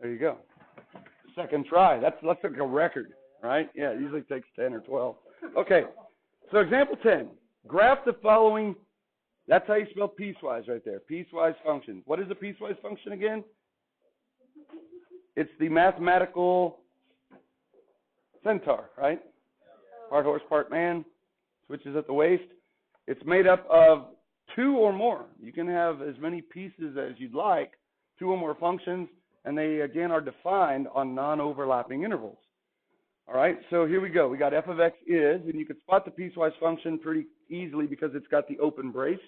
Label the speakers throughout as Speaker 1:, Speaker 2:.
Speaker 1: There you go. Second try. That's like a record, right? Yeah, it usually takes 10 or 12. Okay, so example 10. Graph the following. That's how you spell piecewise right there. Piecewise function. What is a piecewise function again? It's the mathematical centaur, right? Part horse, part man. Switches at the waist. It's made up of two or more. You can have as many pieces as you'd like, two or more functions, and they, again, are defined on non-overlapping intervals. All right, so here we go. We got f of x is, and you can spot the piecewise function pretty easily because it's got the open brace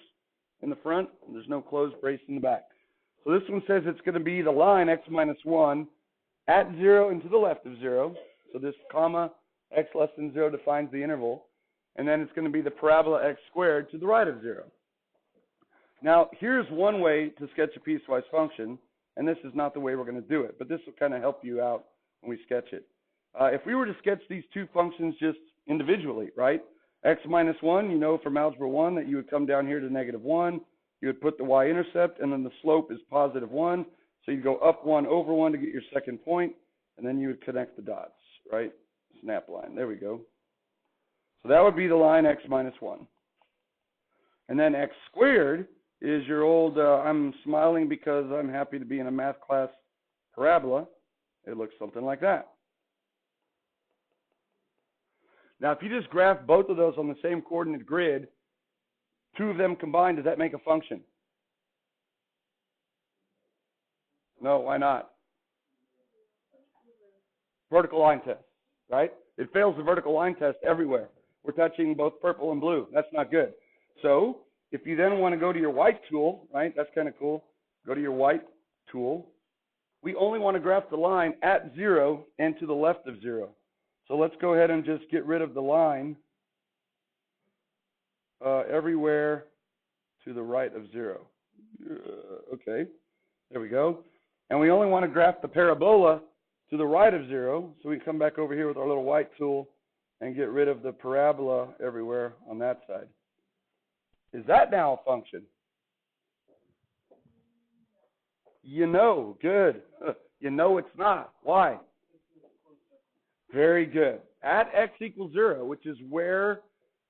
Speaker 1: in the front, and there's no closed brace in the back. So this one says it's going to be the line x minus 1 at 0 and to the left of 0. So this comma x less than 0 defines the interval. And then it's going to be the parabola x squared to the right of 0. Now, here's one way to sketch a piecewise function, and this is not the way we're going to do it, but this will kind of help you out when we sketch it. If we were to sketch these two functions just individually, right? X minus 1, you know from algebra 1 that you would come down here to negative 1. You would put the y-intercept, and then the slope is positive 1. So you go up 1 over 1 to get your second point, and then you would connect the dots, right? Snap line. There we go. So that would be the line x minus 1. And then x squared is your old, I'm smiling because I'm happy to be in a math class parabola. It looks something like that. Now, if you just graph both of those on the same coordinate grid, two of them combined, does that make a function? No, why not? Vertical line test, right? It fails the vertical line test everywhere. We're touching both purple and blue. That's not good. So if you then want to go to your white tool, right, that's kind of cool. Go to your white tool. We only want to graph the line at 0 and to the left of 0. So let's go ahead and just get rid of the line everywhere to the right of 0. Okay, there we go. And we only want to graph the parabola to the right of 0. So we come back over here with our little white tool and get rid of the parabola everywhere on that side. Is that now a function? You know, good. You know it's not. Why? Very good. At x equals 0, which is where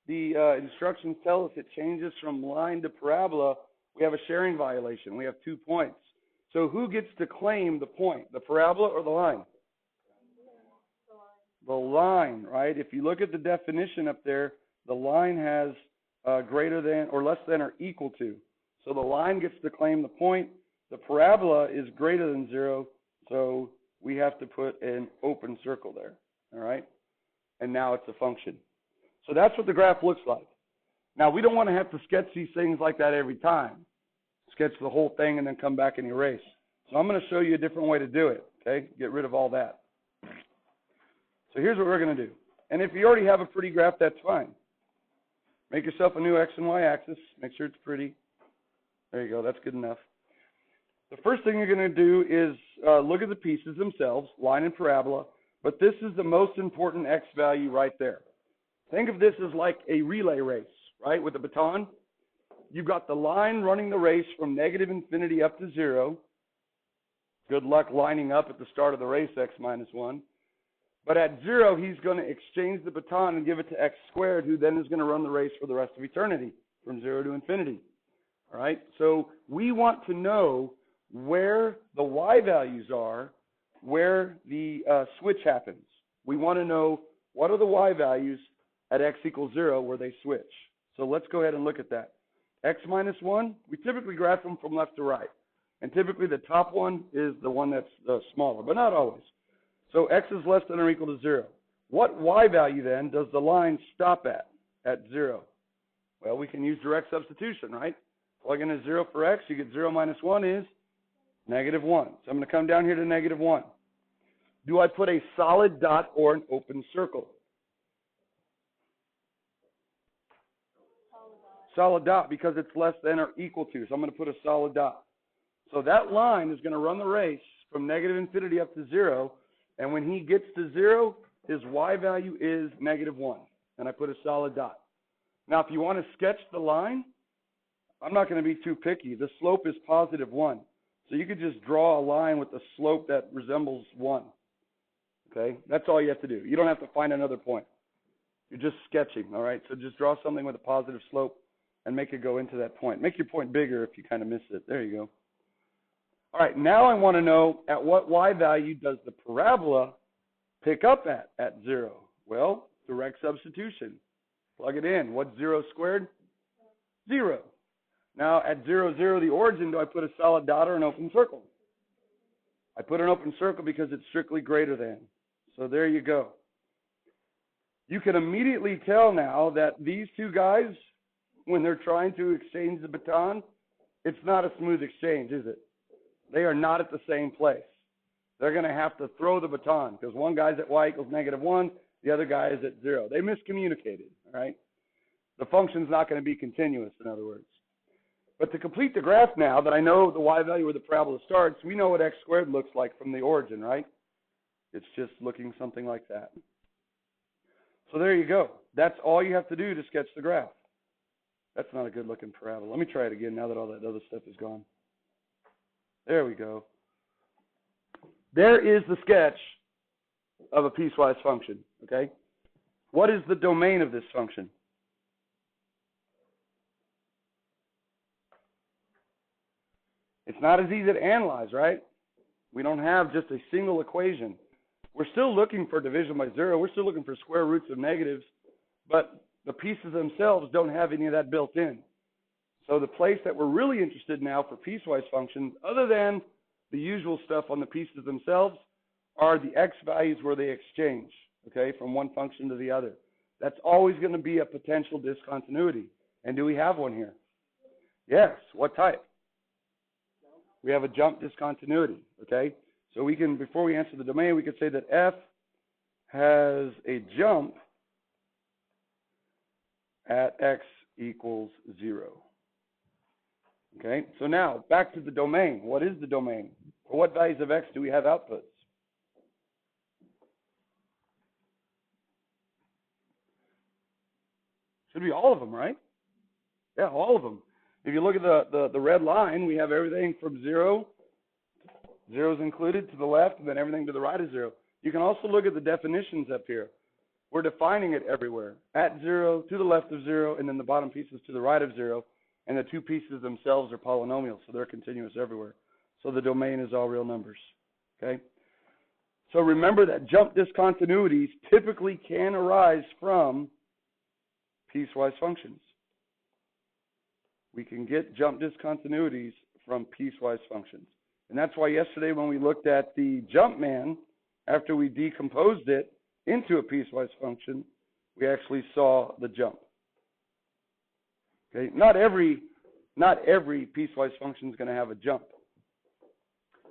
Speaker 1: the instructions tell us it changes from line to parabola, we have a sharing violation. We have 2 points. So who gets to claim the point, the parabola or the line? The line, right? If you look at the definition up there, the line has greater than or less than or equal to. So the line gets to claim the point. The parabola is greater than 0, so we have to put an open circle there. All right? And now it's a function. So that's what the graph looks like. Now, we don't want to have to sketch these things like that every time. Sketch the whole thing and then come back and erase. So I'm going to show you a different way to do it. Okay? Get rid of all that. So here's what we're going to do. And if you already have a pretty graph, that's fine. Make yourself a new x and y axis. Make sure it's pretty. There you go. That's good enough. The first thing you're going to do is look at the pieces themselves, line and parabola. But this is the most important x value right there. Think of this as like a relay race, right, with a baton. You've got the line running the race from negative infinity up to 0. Good luck lining up at the start of the race, x minus 1. But at 0, he's going to exchange the baton and give it to x squared, who then is going to run the race for the rest of eternity, from 0 to infinity. All right? So we want to know where the y values are, where the switch happens. We want to know what are the y values at x equals 0 where they switch. So let's go ahead and look at that. X minus 1, we typically graph them from left to right. And typically the top one is the one that's smaller, but not always. So x is less than or equal to 0. What y value then does the line stop at 0? Well, we can use direct substitution, right? Plug in a 0 for x, you get 0 minus 1 is negative 1. So I'm going to come down here to negative 1. Do I put a solid dot or an open circle? Solid dot, because it's less than or equal to. So I'm going to put a solid dot. So that line is going to run the race from negative infinity up to 0. And when he gets to 0, his y value is negative 1. And I put a solid dot. Now, if you want to sketch the line, I'm not going to be too picky. The slope is positive 1. So you could just draw a line with a slope that resembles 1. Okay? That's all you have to do. You don't have to find another point. You're just sketching, all right? So just draw something with a positive slope and make it go into that point. Make your point bigger if you kind of miss it. There you go. All right, now I want to know at what y value does the parabola pick up at 0? Well, direct substitution. Plug it in. What's 0 squared? 0. Now, at 0, 0, the origin, do I put a solid dot or an open circle? I put an open circle because it's strictly greater than. So there you go. You can immediately tell now that these two guys, when they're trying to exchange the baton, it's not a smooth exchange, is it? They are not at the same place. They're going to have to throw the baton because one guy's at y equals -1, the other guy is at 0. They miscommunicated, all right? The function's not going to be continuous, in other words. But to complete the graph now that I know the y value where the parabola starts, we know what x squared looks like from the origin, right? It's just looking something like that. So there you go. That's all you have to do to sketch the graph. That's not a good looking parabola. Let me try it again now that all that other stuff is gone. There we go. There is the sketch of a piecewise function, okay? What is the domain of this function? It's not as easy to analyze, right? We don't have just a single equation. We're still looking for division by 0. We're still looking for square roots of negatives, but the pieces themselves don't have any of that built in. So the place that we're really interested now for piecewise functions, other than the usual stuff on the pieces themselves, are the x values where they exchange, okay, from one function to the other. That's always going to be a potential discontinuity. And do we have one here? Yes. What type? We have a jump discontinuity, okay? So we can, before we answer the domain, we could say that f has a jump at x equals 0. Okay, so now back to the domain. What is the domain? For what values of x do we have outputs? Should be all of them, right? Yeah, all of them. If you look at the red line, we have everything from 0, 0 is included to the left, and then everything to the right is 0. You can also look at the definitions up here. We're defining it everywhere. At 0, to the left of 0, and then the bottom pieces to the right of 0. And the two pieces themselves are polynomials, so they're continuous everywhere. So the domain is all real numbers, okay? So remember that jump discontinuities typically can arise from piecewise functions. We can get jump discontinuities from piecewise functions. And that's why yesterday when we looked at the jump man, after we decomposed it into a piecewise function, we actually saw the jump. Okay, not every piecewise function is going to have a jump.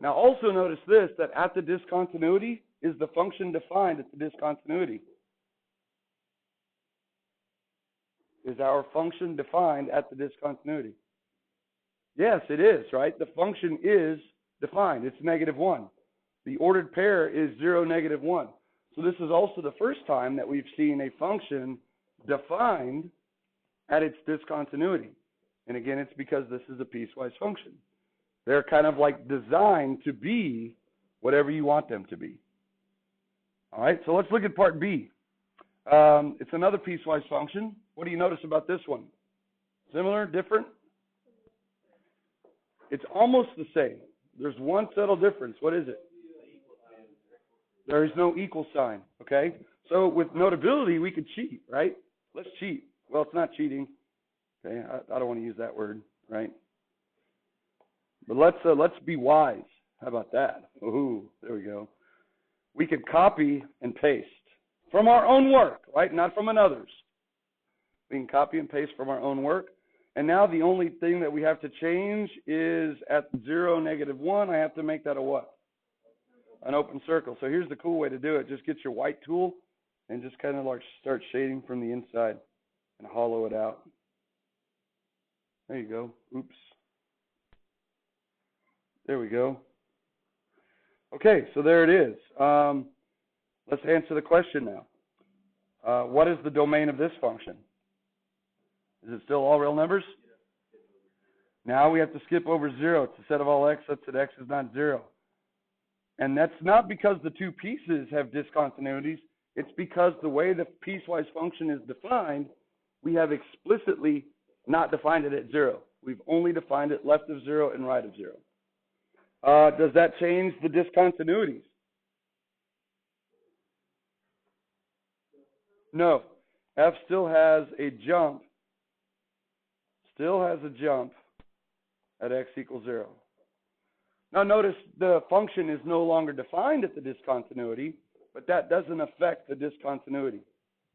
Speaker 1: Now also notice this, that at the discontinuity, is the function defined at the discontinuity? Is our function defined at the discontinuity? Yes, it is, right? The function is defined. It's -1. The ordered pair is 0, -1. So this is also the first time that we've seen a function defined at its discontinuity. And again, it's because this is a piecewise function. They're kind of like designed to be whatever you want them to be. All right, so let's look at part B. It's another piecewise function. What do you notice about this one? Similar, different? It's almost the same. There's one subtle difference. What is it? There is no equal sign, okay? So with notability, we could cheat, right? Let's cheat. Well, it's not cheating. Okay, I don't want to use that word, right? But let's be wise. How about that? Ooh, there we go. We could copy and paste from our own work, right? Not from another's. We can copy and paste from our own work. And now the only thing that we have to change is at 0, -1, I have to make that a what? An open circle. So here's the cool way to do it. Just get your white tool and just kind of like start shading from the inside and hollow it out. There you go. Oops. There we go. Okay, so there it is. Let's answer the question now. What is the domain of this function? Is it still all real numbers? Now we have to skip over 0. It's a set of all x such that x is not 0. And that's not because the two pieces have discontinuities. It's because the way the piecewise function is defined, we have explicitly not defined it at 0. We've only defined it left of 0 and right of 0. Does that change the discontinuities? No. F still has a jump. Still has a jump at x equals 0. Now notice the function is no longer defined at the discontinuity, but that doesn't affect the discontinuity.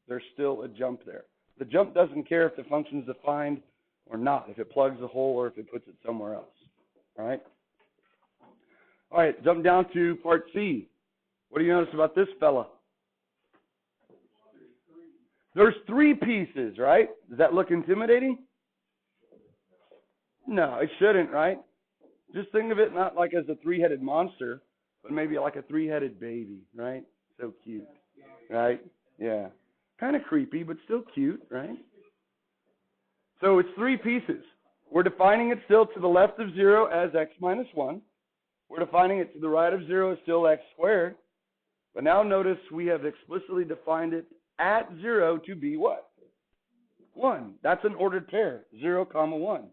Speaker 1: There's still a jump there. The jump doesn't care if the function is defined or not, if it plugs a hole or if it puts it somewhere else. All right? All right, jump down to part C. What do you notice about this fella? There's 3 pieces, right? Does that look intimidating? No, it shouldn't, right? Just think of it not like as a 3-headed monster, but maybe like a 3-headed baby, right? So cute, right? Yeah. Kind of creepy, but still cute, right? So it's 3 pieces. We're defining it still to the left of 0 as x minus 1. We're defining it to the right of 0 as still x squared. But now notice we have explicitly defined it at 0 to be what? 1. That's an ordered pair, 0, 1.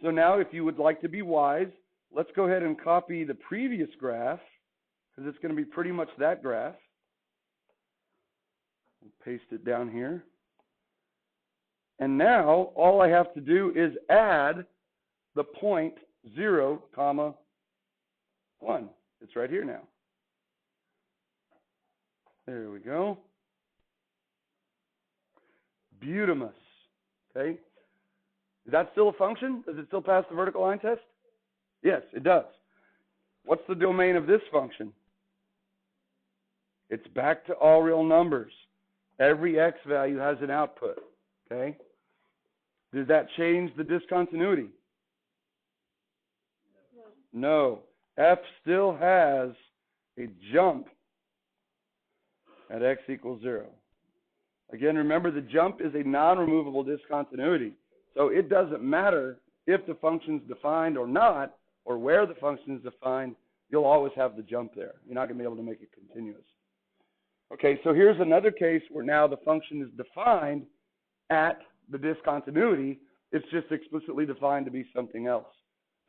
Speaker 1: So now if you would like to be wise, let's go ahead and copy the previous graph, because it's going to be pretty much that graph. We'll paste it down here. And now all I have to do is add the point 0, 1. It's right here now. There we go. Beautimus. Okay. Is that still a function? Does it still pass the vertical line test? Yes, it does. What's the domain of this function? It's back to all real numbers. Every x value has an output. Okay. Does that change the discontinuity? No. F still has a jump at x equals 0. Again, remember the jump is a non-removable discontinuity. So it doesn't matter if the function's defined or not, or where the function is defined, you'll always have the jump there. You're not going to be able to make it continuous. Okay, so here's another case where now the function is defined at the discontinuity. It's just explicitly defined to be something else.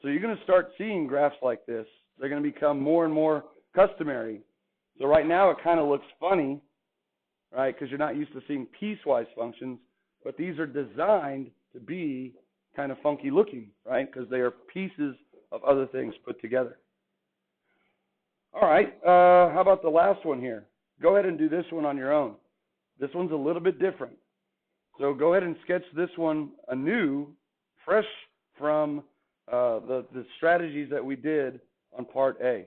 Speaker 1: So you're going to start seeing graphs like this. They're going to become more and more customary. So right now it kind of looks funny, right, because you're not used to seeing piecewise functions, but these are designed to be kind of funky looking, right, because they are pieces of other things put together. All right, how about the last one here? Go ahead and do this one on your own. This one's a little bit different. So go ahead and sketch this one anew, fresh from the strategies that we did on part A.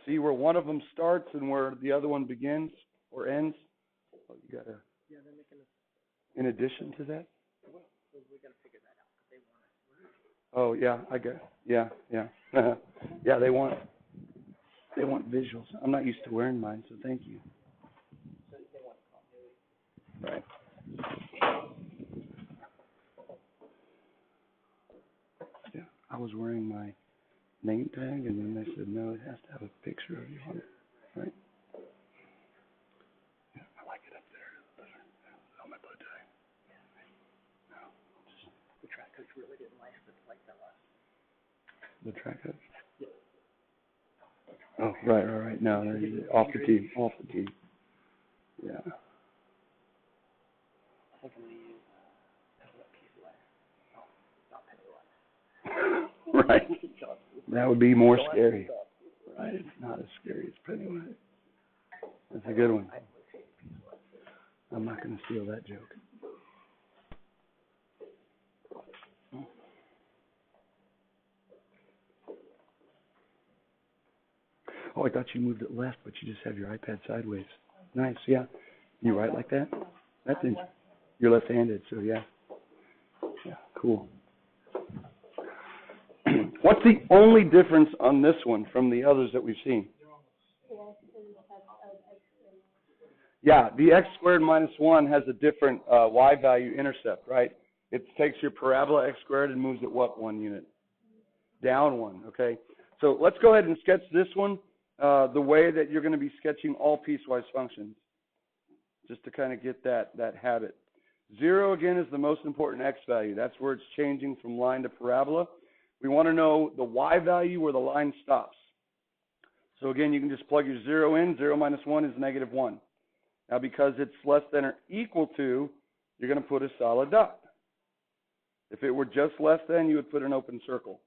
Speaker 1: See where one of them starts and where the other one begins or ends? Oh, you gotta. Yeah, they're making a... In addition to that? Well, we gotta figure that out. They want it. Oh yeah, I got. Yeah. Yeah, they want visuals. I'm not used to wearing mine, so thank you. So they want continuity. Right. Yeah, I was wearing my name tag, and then they said, no, it has to have a picture of you on it, right? Yeah, I like it up there. On my bow tie. No, the track coach really didn't like that last. The track coach? Yeah. Oh, right. No, off the team. Yeah. I think I'm going to use Piecewise. Not Pennywise. Right. That would be more scary. Right, it's not as scary as Pennywise. That's a good one. I'm not going to steal that joke. Oh, I thought you moved it left, but you just have your iPad sideways. Nice, yeah. You write like that? That's interesting. You're left-handed, so yeah. Yeah, cool. What's the only difference on this one from the others that we've seen? Yeah, the x squared minus 1 has a different y value intercept, right? It takes your parabola x squared and moves it what 1 unit? Down 1, okay? So let's go ahead and sketch this one the way that you're going to be sketching all piecewise functions, just to kind of get that habit. 0, again, is the most important x value. That's where it's changing from line to parabola. We want to know the y value where the line stops. So again, you can just plug your 0 in. 0 minus 1 is negative 1. Now, because it's less than or equal to, you're going to put a solid dot. If it were just less than, you would put an open circle.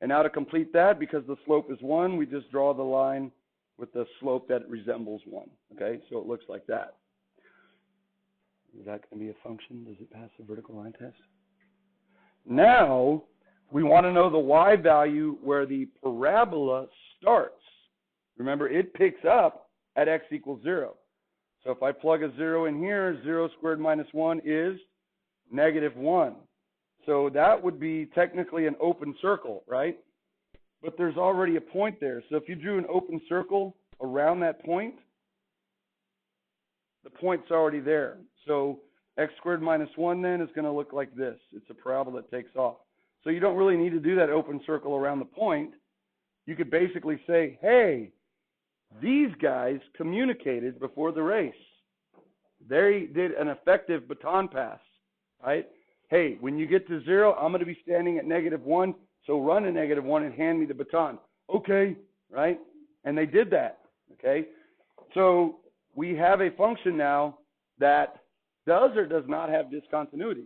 Speaker 1: And now to complete that, because the slope is 1, we just draw the line with the slope that resembles 1. Okay, so it looks like that. Is that going to be a function? Does it pass the vertical line test? Now, we want to know the y value where the parabola starts. Remember, it picks up at x equals 0. So if I plug a 0 in here, 0 squared minus 1 is negative 1. So that would be technically an open circle, right? But there's already a point there. So if you drew an open circle around that point, the point's already there. So x squared minus 1 then is going to look like this. It's a parabola that takes off. So you don't really need to do that open circle around the point. You could basically say, hey, these guys communicated before the race. They did an effective baton pass, right? Hey, when you get to 0, I'm going to be standing at negative 1, so run a negative 1 and hand me the baton. Okay, right? And they did that, okay? So we have a function now that does or does not have discontinuities.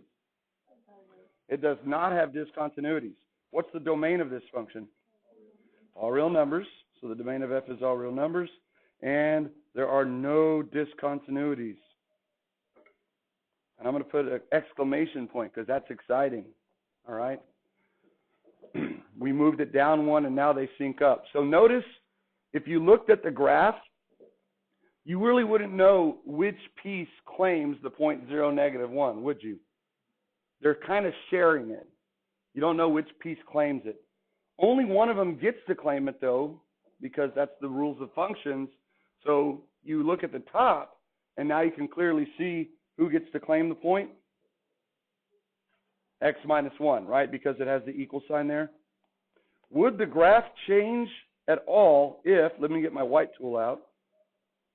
Speaker 1: It does not have discontinuities. What's the domain of this function? All real numbers. So the domain of f is all real numbers. And there are no discontinuities. And I'm going to put an exclamation point because that's exciting. All right? We moved it down 1 and now they sync up. So notice, if you looked at the graph, you really wouldn't know which piece claims the point 0, negative 1, would you? They're kind of sharing it. You don't know which piece claims it. Only one of them gets to claim it, though, because that's the rules of functions. So you look at the top, and now you can clearly see who gets to claim the point. X minus 1, right, because it has the equal sign there. Would the graph change at all if, let me get my white tool out,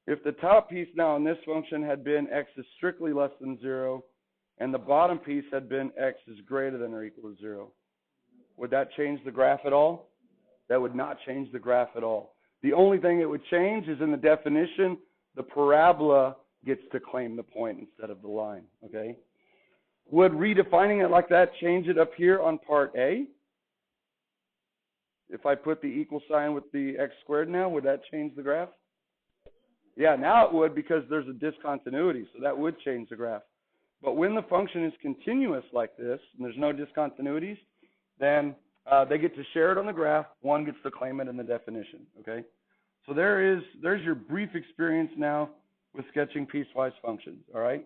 Speaker 1: if the top piece now in this function had been x is strictly less than 0, and the bottom piece had been x is greater than or equal to 0? Would that change the graph at all? That would not change the graph at all. The only thing it would change is in the definition, the parabola gets to claim the point instead of the line, okay? Would redefining it like that change it up here on part A? If I put the equal sign with the x squared now, would that change the graph? Yeah, now it would because there's a discontinuity, so that would change the graph. But when the function is continuous like this, and there's no discontinuities, then they get to share it on the graph. One gets to claim it in the definition, okay? So there's your brief experience now with sketching piecewise functions, all right?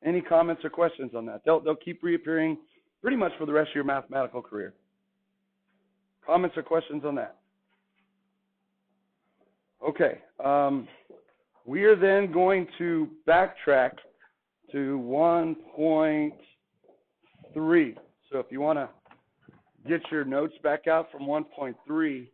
Speaker 1: Any comments or questions on that? They'll keep reappearing pretty much for the rest of your mathematical career. Comments or questions on that? Okay. We are then going to backtrack to 1.3. So if you want to get your notes back out from 1.3,